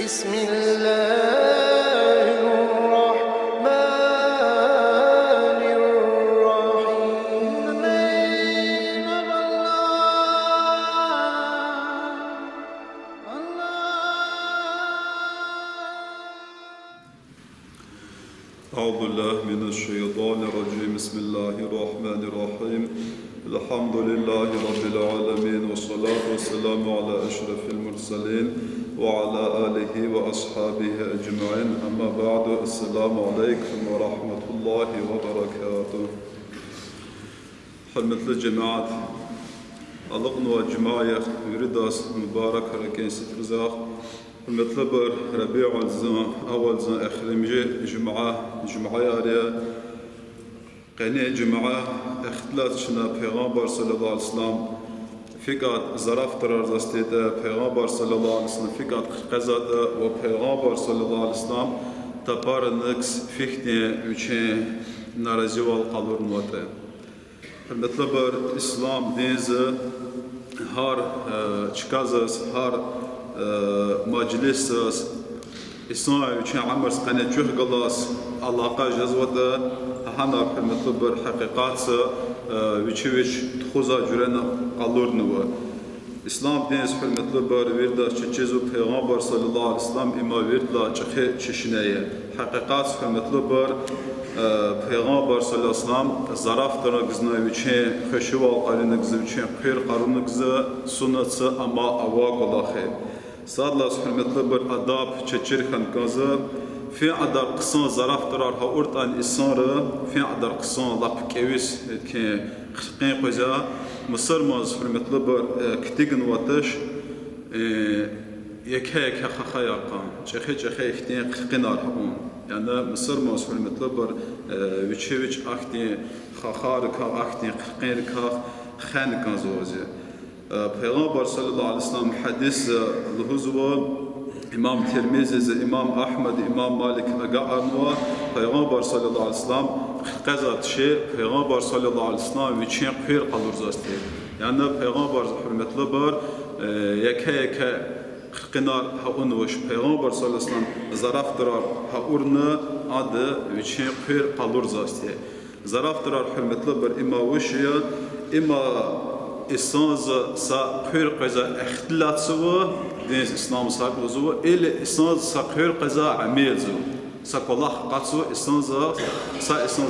بسم الله الرحمن الرحيم. أعوذ بالله من الشيطان الرجيم. بسم الله الرحمن الرحيم. الحمد لله رب العالمين، والصلاة والسلام على أشرف المرسلين وعلى آله وأصحابه أجمعين. أما بعد، السلام عليكم ورحمة الله وبركاته. حرمة الجماعة ألقن وجماعة ورداس مبارك ركين سترزاق المطلبر ربيع الزان أول زان أخرمجي جمعة ياريا قني جمعة اختلاط شنا پیغمبر صلى الله عليه وسلم فقط ظرف ترار زستيدا پیغمبر صلى الله عليه وسلم فقط قزادا و پیغمبر صلى الله عليه وسلم تبار نكس فيختي وچه نارزي والقالور نوته المطلبر إسلام دينز هار چكازس هار مجلس إسماعيل وشان عمر سقنا جه قلاص علاقة جزوة هنا في المطلبر حقيقات وشويش تخوزا جرنا قالور نوا إسلام دينز في المطلبر ويردا تشجزو پیغمبر صلى الله عليه وسلم إما ويردا تشخي تشنية حقيقات في المطلبر پیغمبر صلى الله عليه وسلم ظرف ترقزنا وشان خشوا قارنقز وشان خير قارنقز سنة أما أواق الله خير صادلا سبحانه مطلبر أداب تشجر خنقازة في عدر قصان ظرف ترار هاورتان إسانرا في عدر قصان لاب كيويس كي خلقين قوزا مصر ما سبحانه مطلبر كتيغن واتش يكهي خخايقا چخي اختين خلقين أرحبون يعني مصر ما سبحانه مطلبر وچه اختين خخاركا اختين خلقينكا خانكا زوزي پیغمبر صلی الله علیه وسلم حدیث لحظوا امام ترمذی امام احمد امام مالک اگعنوا پیغمبر صلی الله علیه وسلم قضات شی پیغمبر صلی الله علیه وسلم وچین خیر قلور زاستی یعنی پیغمبر حرمتلی بر یک قنار هون وش پیغمبر صلی الله علیه وسلم ظرف درار هورن عد وچین خیر قلور زاستی ظرف درار حرمتلی بر اما وشیا اما إسلام سا خير قزا اختلاط سوا دين إسلام ساق زوا إلى إسلام سا خير قزا عميل زوا سا كله قات سوا إسلام سا إسلام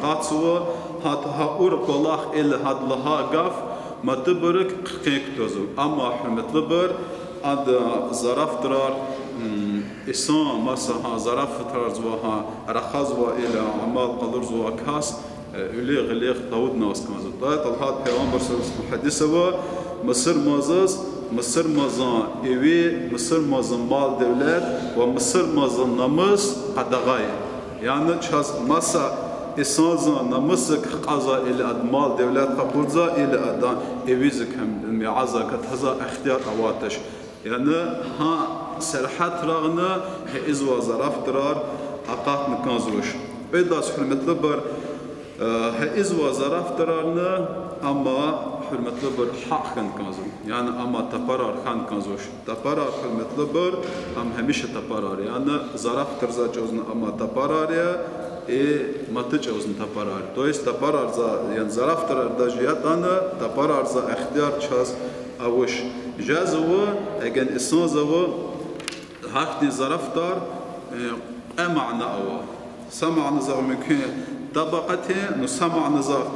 قات سوا هات أور كله إلى هاد لها قاف ما تبرك قيك توزو أما حمد لبر عند ظرف ترار إسلام مثلا ظرف ترار زوا رخاز إلى عمال قدر زوا كاس ولي غليق داود ناس كمان طلعت الحاد پیغمبر صلی الله علیه و حدیث و مصر مازز مصر مازن ایوی مصر مازن مال دولت و مصر مازن ناموس قدغای یعنی چاز مسا إسانزا ناموسك قضاء إلى مال دولت قبضا إلى أدان إيويزكم المعازة كتهزا اختيار أواتش يعني ها سرحات رغنا هي إزوا زراف درار حقات نكازوش إذا سحر متلبر إزوا زراف ترارنا أما حرمة لبر حق خان كازم يعني أما تبرر خان كازوش تبرر حرمة لبر أم هميشه تبرر يعني زراف ترزا جوزن أما تبرر ما تجوزن تبرر تويس تبرر يعني زراف ترار دجيات أنا تبرر اختيار شاز أوش جازوا أجن إسان زوا هاكني زراف تار أمعنا أوا سمعنا زوا ممكن طبقته نسمع نزار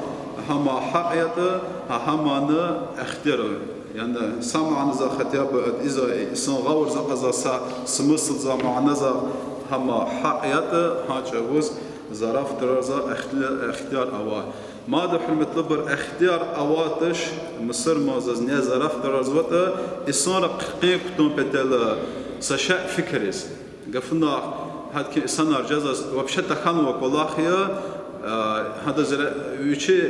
هما حقيقة هما اختيار يعني سمع نزار ختياب إذا إنسان غور زقزا سمسل زمع نزار هما حقيقة هاجوز زراف ترازا اختيار أوا ما ده حلمة لبر اختيار أواتش مصر مازز نيا زراف ترازوته إنسان قيق تون بتل سشاء فكريس قفنا هاد كي إنسان أرجاز وبشتى خان وكلاخيا هذا زر وشي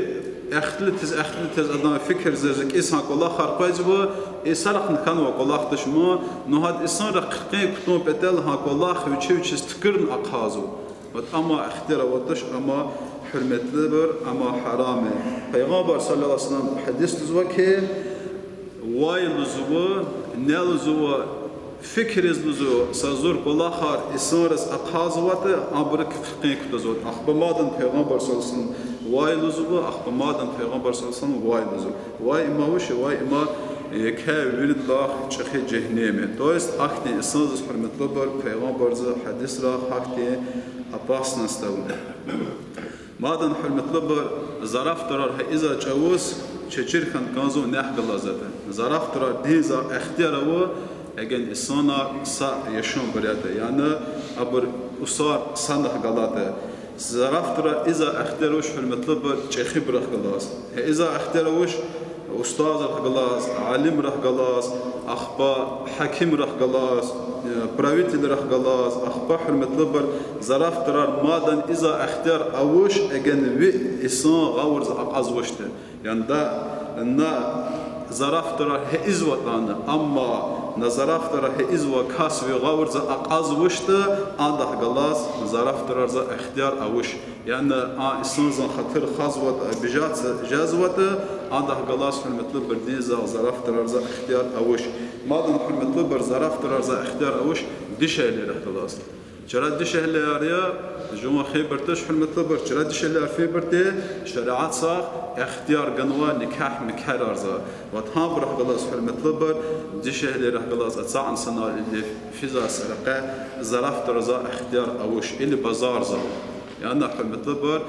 اختلتز أدنى فكر زرك إنسان كله خارقاز و إسرق نكان وكله تشمو نهاد إنسان رقيق كتوم بدل ها كله وشي استكرن أقازو أما اختيار وطش أما حرمة لبر أما حرامه پیغمبر صلى الله عليه وسلم حديث زوا كي واي لزوا نال زوا فكر لزو سازور بلاخر إسارس أقازوات أبرك قيك تزود أخبر مادن پیغمبر صلى الله عليه وسلم واي لزو أخبر مادن پیغمبر صلى الله عليه وسلم واي لزو واي إما وش واي إما كه ورد لاخ چخي جهنمه توست أختي إسانس حرمت لبر پیغمبر ز حديث را أختي أباس نستون مادن حرمت لبر ظرف ترار إذا جوز چچر خن كازو نح غلازته ظرف ترار ديزا اختيار و اگن إسانا سا يشون برياته يعني أبر أصار سنه غلاته ظرف ترار إذا اختياروش حرمت لبر چخي برخ غلاز إذا اختياروش أستاذ رح غلاز عالم رح غلاز أخبا حكيم رح غلاز براويتل رح غلاز أخبا حرمت لبر ظرف ترار مادن إذا اختيار أوش اگن وي إسان غاورز أقازوشته يعني دا ظرف ترى هي إزوة أما نظرف ترى هي إزوة كاس وغاور ز أقاز وشت عنده جلاس ظرف ترى ز اختيار أوش يعني إنسان ز خطر خاصوة بجات جازوة عنده جلاس في المطلوب برديز ظرف ترى ز اختيار أوش ما دام في المطلوب ظرف ترى ز اختيار أوش دش اللي راح جلاس چرا دش اللي أريا جوا خيبرتش في المطلوب چرا دش اللي أرفي برتي شريعة صار اختيار جنوا نكاح مكرر ز وتهام راح جلاس في المطلوب دش اللي راح جلاس أتصعن سنة اللي في ذا سرقة ظرف ترى ز اختيار أوش اللي بازار ز يعني في المطلوب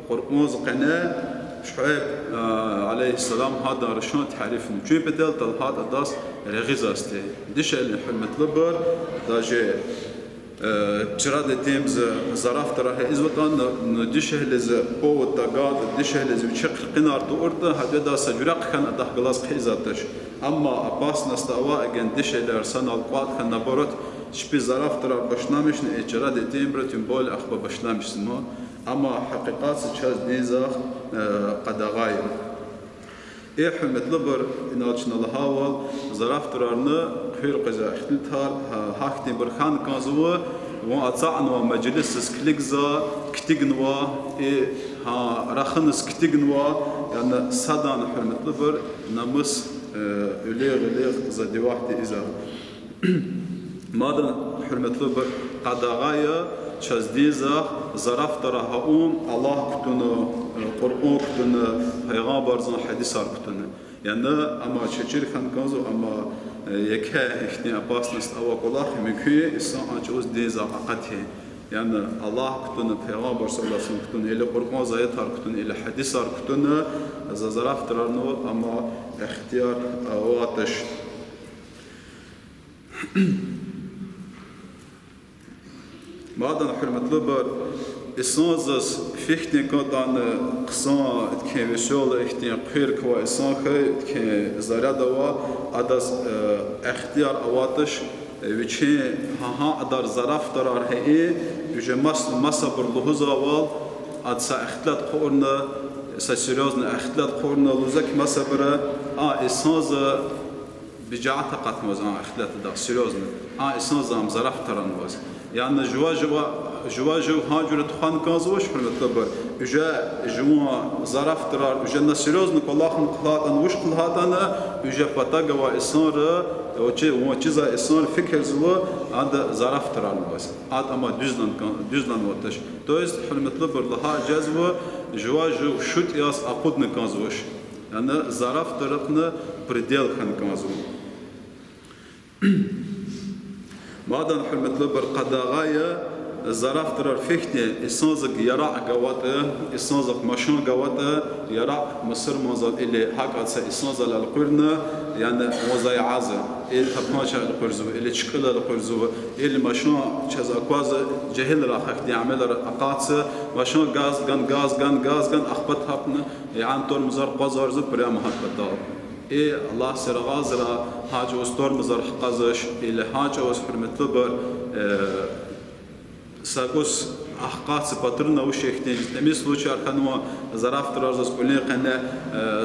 قرقموز قناة شعيب عليه السلام هذا رشون تعريف شو بدل هذا داس رغيزاستي دش اللي في المطلوب داجي چرا دتيمز ظرف ترى إزوتان ندشه لز بو تجاد ندشه لز بشق قنار تورته هذا دا سجرق كان ده جلاس خيزاتش أما أباس نستوى أجن دشه لرسان القوات كان نبرت شبي ظرف ترى بشنامش نيجرا دتيم برتين بول أخبار بشنامش سنو أما حقيقات شاز ديزا قدغاي إيه مطلبر إناتشنا الهوا ظرف ترارنا خير قزا اختلتها هاكتي برخان كازوا وأتصعنا مجلس سكليكزا كتيجنوا إيه ها رخنس كتيجنوا يعني صدان مطلبر نمس إليغ زدي واحد إذا ماذا مطلبر قدغايا شاز ديزا ظرف تراها الله كتنا قرآن كتنا پیغمبر زن حدیث كتنا يعني أما شجر خان كازو أما يكه إختي أباس نست أو كلاه مكوي إنسان أجوز ديزا عقده يعني الله كتنا پیغمبر صلى الله عليه وسلم كتنا إلى قرآن زايد كتنا إلى حديث كتنا ظرف ترانو أما اختيار واتش بعدين حرمت لبر إسانزس فيختن كاتان قصان كيمشول إختن قير كوا إسان خي كزرادوا أداس اختيار أواتش ويشي ها أدار ظرف ترار هي يجي مصبر لهزاوال أدسا اختلاط قرنا سيريوزنا اختلاط قرنا لوزك مصبره إسانز بجاعة قاتموزان اختلاط دا سيريوزنا إسانز هم ظرف تران واز يعني جواجو هاجرة خان كازوش حرمت لبر إجا جوا ظرف ترار إجا نسيروز نقلاخن قلاتن وش قلاتنا إجا فتاقة وإسان وچيزا إسان فكر زوا عند ظرف ترار بس عاد أما düzlan واتش تويست حرمت لبر لها جزوة جواجو شوت ياس أقود نكازوش يعني ظرف ترقنا предел خان كازو بعدين حرمت لبر قداغايا ظرف ترار فيختي إسانزك يراع قواته إسانزك مشان قواته يراع مصر مازال اللي حق على إسانزال القرن يعني وزاي عازة اللي تبانش القرزو اللي تشكل القرزو اللي مشان كذا كواز جهل راح يعمل أقاطع مشان غاز غان أخبط هبنا يعني طول مزار قازار زب بريام هات بدال إيه الله سر غازرا حاجة وستور مزار حقازش اللي حاجة وسحرمت لبر ساقوس أحقاق سباترنا وشيختين تميز لوشي أركانوا ظرف ترارز كلين قنا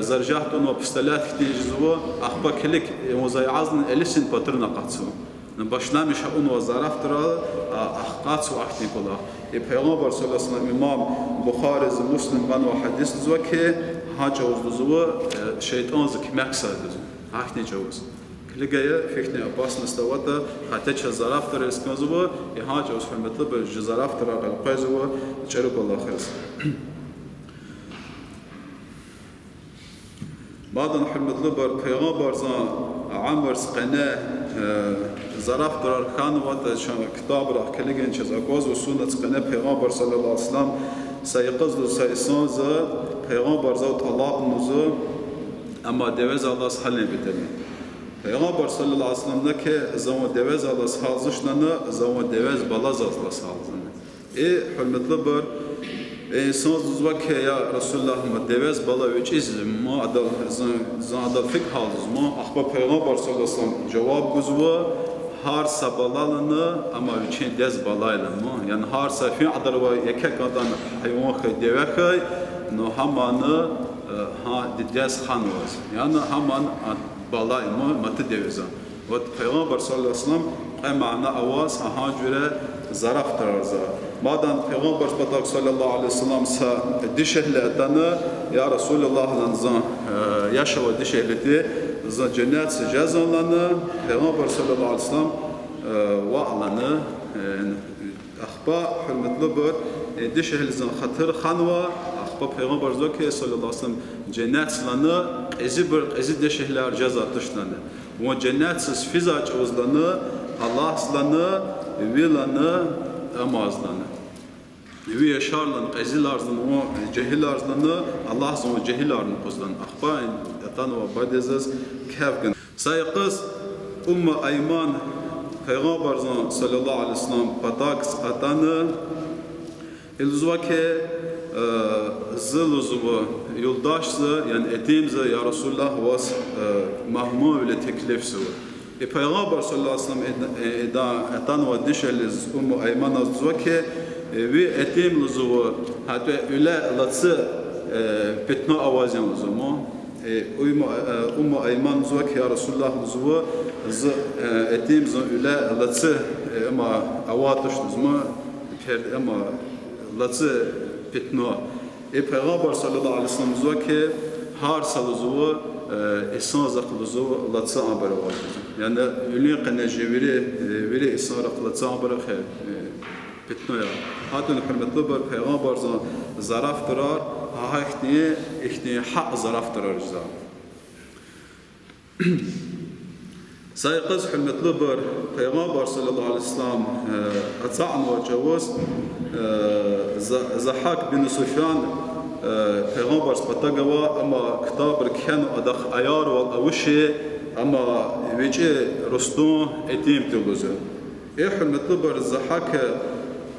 زرجاتنا بستلات كتير جزوا أخبار كلك وزي عزن إليسن باترنا قاتسو نباشنا مش هون وظرف ترار أحقاق وأختي كلها البيغمبر صلى الله عليه وسلم إمام بخاري مسلم بنو حديث زوا كه هاجوز زوا شيطان زك مقصد زوا أختي جوز كلجاية فيكني أباس نستوتا حتى شزراف ترى إسكازوا يهاج أو سحمت له بجزراف ترى قلقازوا تشرب الله خير بعد نحمد له بيغامبر زان عمر سقناه زراف ترى خان وات شان كتاب راح كلجين شز أقواز وسنة سقناه بيغامبر صلى الله عليه وسلم سيقصد سيسان ز بيغامبر زاوت الله نزو أما devez Allah halini bitelim. Peygamber sallallahu aleyhi ve sellem ne ki zaman devez Allah halzışlanı zaman devez balaz Allah halzını. Hürmetli bir insan zuzva ki ya Resulullah ma devez bala üciz ma adal zan adal fik halz ma ahba Peygamber sallallahu aleyhi ve sellem cevap guzva har sabalalını ama üçün dez balayla ma yani har safi adal ve yekek adan hayvan devekay no hamanı ha diyeceğiz han var. Yani hemen balay mı matı devizan. Ve Peygamber sallallahu aleyhi ve sellem emana avaz ha göre zaraf tarzı. Madan Peygamber sallallahu aleyhi ve sellem sa dişehle etanı ya Resulullah'ın zan yaşava dişehleti zan cennet cezalanı Peygamber sallallahu aleyhi ve sellem va'lanı ahba hürmetli bir dişehle zan hatır hanva Peygamber zaki sallallahu aleyhi ve sellem cennet slanı ezi de şehirler ceza tışlanı. O cennetsiz fizaç ozlanı Allah slanı vilanı amazlanı. Vi yaşarlan ezi larzın o cehil larzlanı Allah son cehil larzın kozlan. Akba atan ve badezaz kafgan. Sayqız Ayman Peygamber sallallahu aleyhi ve sellem pataks atanı elzvake zılızıvı yoldaşsı yani etimze ya Resulullah was mahmum ile teklifsi var. Peygamber sallallahu aleyhi ve sellem etan ve dişeliz Ayman azvake ve etim lızıvı hatta öyle latsı petna avazın lızımı Ayman azvake ya Resulullah lızıvı etimze öyle latsı ama avatış lızımı ama latsı petno. Peygamber sallallahu aleyhi ve sellem diyor ki har salızı insan zaklızı latsa amber var. Yani ülke kanajveri veri insan latsa amber xer petno ya. Hatun hürmetli bir Peygamber zaraf tarar ha ihtiye hak zaraf tarar ceza. Sayqız hürmetli bir Peygamber sallallahu aleyhi ve sellem ata'an ve cevaz Zahak bin Sufyan Peygamber spatagava ama kitab rken adak ayar ve avşi ama vece Rustum etim tuluzu. Hürmetli bir Zahak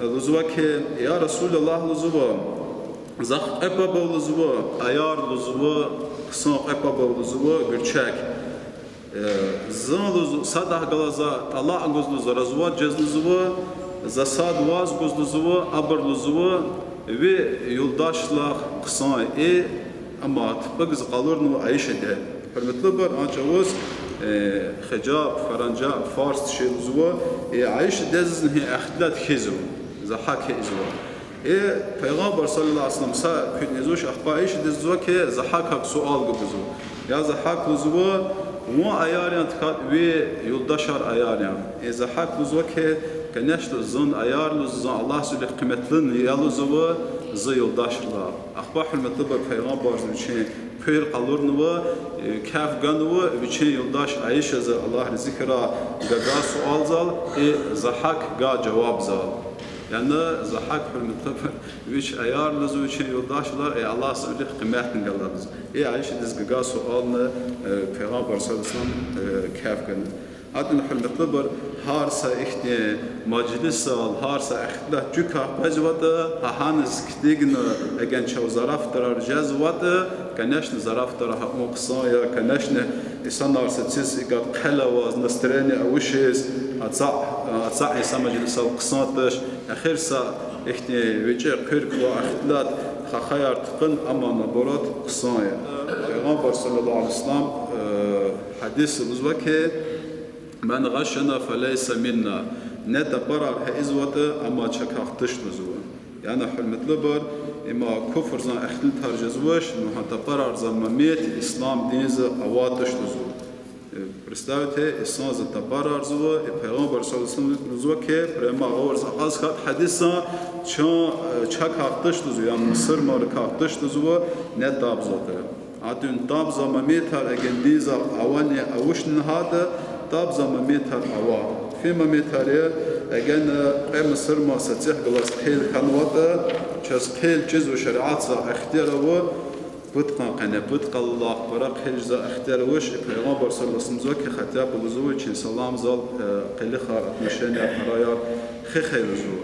luzva ki ya Resulullah luzva Zah epaba luzva ayar luzva kısa epaba luzva gürçek Zan sadah galaza Allah anguzlu razva cezluzva zasad vaz guzluzva abarluzva ve yoldaşlar kısa ama tıpkı kalırnu Ayşe'de hürmetli bir ancavuz hicab Faranca Fars şeyluzva Ayşe'de zihni ahtilat khizu zahak izva Peygamber sallallahu aleyhi ve sellem sa künnezuş ahba Ayşe'de zva ki zahak sual gubuzva ya zahak luzva مو أياريان تكاد وي يلدشار أياريان إذا حق لزوكه كنشت الزن أيار لزن الله سبحانه قيمتلن يالزوا زي يلدشلا أخبار المطلوب پیغمبر بچين پیر قلورنوا كاف غنوا بچين يلدش عيش ز الله ذكرى غا سؤال زال زحق غا جواب زال Yani zahak hürmetli üç ayar lüzum için yoldaşlar Allah sözü kıymetini galabız. Ayşe dizgaga sualını Peygamber sallallahu aleyhi ve sellem kafkan. Adın hürmetli bir harsa ihti meclis sal harsa ihtilah cüka bacvada hahanız kitigin egen çav zaraf tarar cezvada kaneşne zaraf tarar o kısaya kaneşne insanlar seçiz igat kalavaz nastreni avuşes atsa isa meclis sal kısatış ahirsa ihti vece kırk ve ihtilat خيار تقن أما نبرات قصايا. Peygamber sallallahu aleyhi ve sellem hadis uzvake men gashana feleysa minna ne tabarar hizvata ama çakaktış lüzuva. Yani hürmetli bir ima kufr zan ihtil tarcezvaş nuha tabarar zan mamiyet İslam dinize avatış lüzuva. Представьте, Иисус за табар арзува, и Пайгамбар саллаллаху ке прямо говорит, азхат хадиса, чак хактыш тузу, я Мısır мар хактыш тузува, не табзота. Атун табза мамитар агендиза авани авушн хада, табза мамитар ава. في مميتاريا أجانا مصر ما ستيح جلاس قيل خنوات شاس قيل جزء شريعات اختياره بتقى قنا بتقى الله برا قيل جزء اختياره وش پیغمبر صلى الله عليه وسلم که خطاب بلزوج چین سلام زال قيل خار مشان حرايا خير زو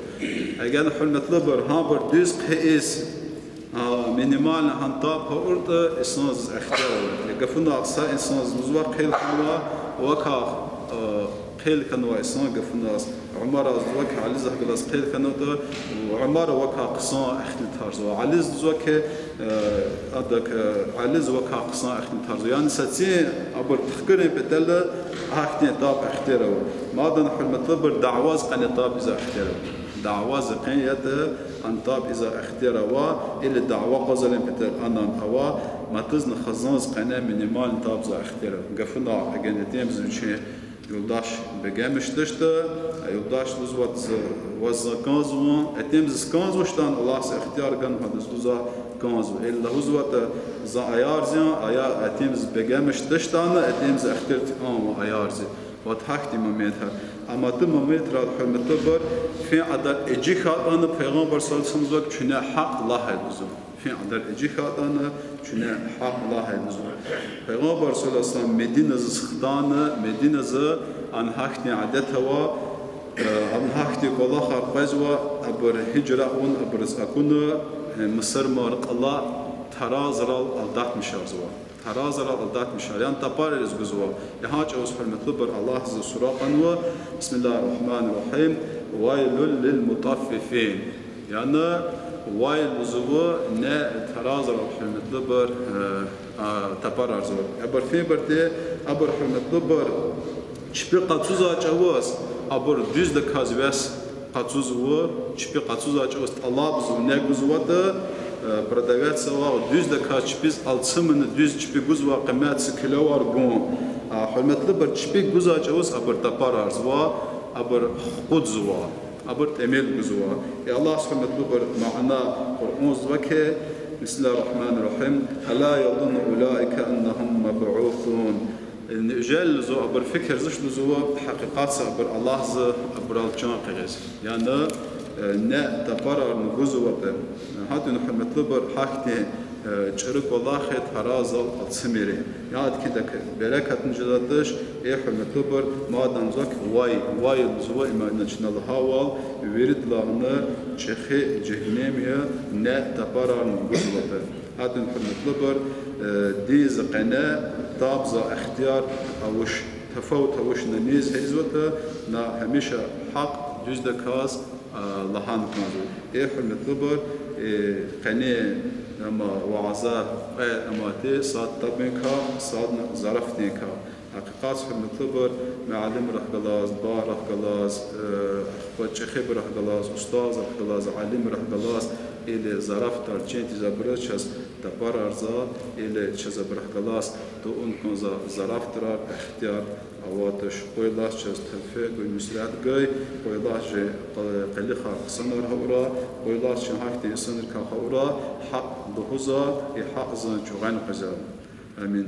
أجانا حلمت لبر هابر دوز قيس مينيمال هنطاب هورد إنسان اختياره يقفنا أقصى إنسان مزوا قيل خنوا وكا قيل كانوا إنسان قفناس عمر زوج علي زه جلاس قيل كانوا ده وعمر وكا قصان أختل تارزو علي زوج أدك علي زوج قصان أختل تارزو يعني ستين أبر تخكرين بدل أختين طاب اختياره ما دنا حل مطلب دعواز قن طاب إذا اختياره دعواز قنية أن طاب إذا اختياره إلى دعوة قزلين بدل أنا هوا ما تزن خزانز قناة مينيمال طاب إذا اختياره قفنا أجنتين بزوجين يلداش بجامش تشتا يلداش لزوات وزكازوان اتم زكازوشتان الله اختيار كان هذا زوزا كازو الا هزوات ز ايارزيان ايا اتم بجامش تشتان اتم اخترت ايارزي وتحكتي مميتها اما تم مميتها حرمتبر في عدد اجيخات انا پیغمبر صلى الله عليه وسلم شنا حق الله يلزم في عدد اجيخات انا شنا حق الله يلزم پیغمبر صلى الله عليه وسلم مدينه زختان مدينه ز ان حكتي عدتها ان حكتي والله خرقزوا ابر هجره اون ابرز اكون مصر مارق الله ترازرال الدات مشارزوا ترازرال الدات مشار يعني تبار رزقزوا يهاج اوس حرمتبر الله ز سراقنوا بسم الله الرحمن الرحيم ويل للمطففين يعني ويل زوا نا ترازرال حرمتبر تبار ارزوا ابر في برتي ابر حرمتبر شبي قاتوزا جواز ابر düz de kazves qatuzwo çpi qatuza çost Allah bizu ne guzwada продавец ва düz de kaçpiz altsımını düz çpi guzwa qiymat kilo var gon hürmetli bir çpi guza ços abur tapar arzwa abur qudzwa abur temel guzwa ya Allah hürmetli bir maana Kur'an zvake Bismillahirrahmanirrahim ala yadun ulaika annahum mab'uthun النجال زو أبر فكر زش زو حقيقات أبر الله ز أبر الجان قيس يعني نا تبرر نجوزو وده هذا نحن مطلوب حاجتي شرك والله خير هرازل السميري يعني كده بركة نجدتش إيه مطلوب ما دنزك واي زو إما نجنا الهوال ويرد لنا شخي جهنمية نا تبرر نجوزو وده هذا نحن مطلوب ديز قناة طابزة اختيار اوش تفوت اوش نميز هزوتا نا هميشه حق جز دكاز لهان كنزو ايه المطلوبر قناة اما وعزا اما تي صاد طبنكا صاد ظرفتنكا حقيقات المطلوبر معلم رح جلاز بار رح جلاز وشيخ رح جلاز استاذ رح جلاز عالم رح جلاز или зарав тарченти забрачас тапар арза или чазабрах галас то он конза зарав трар ихтияр аваташ qoylas chas talfe goy muslat goy qoylas je qaliqa sanar hawra qoylas che hakti sanar ka hawra haq duhuza e haq zan chugan qazan amin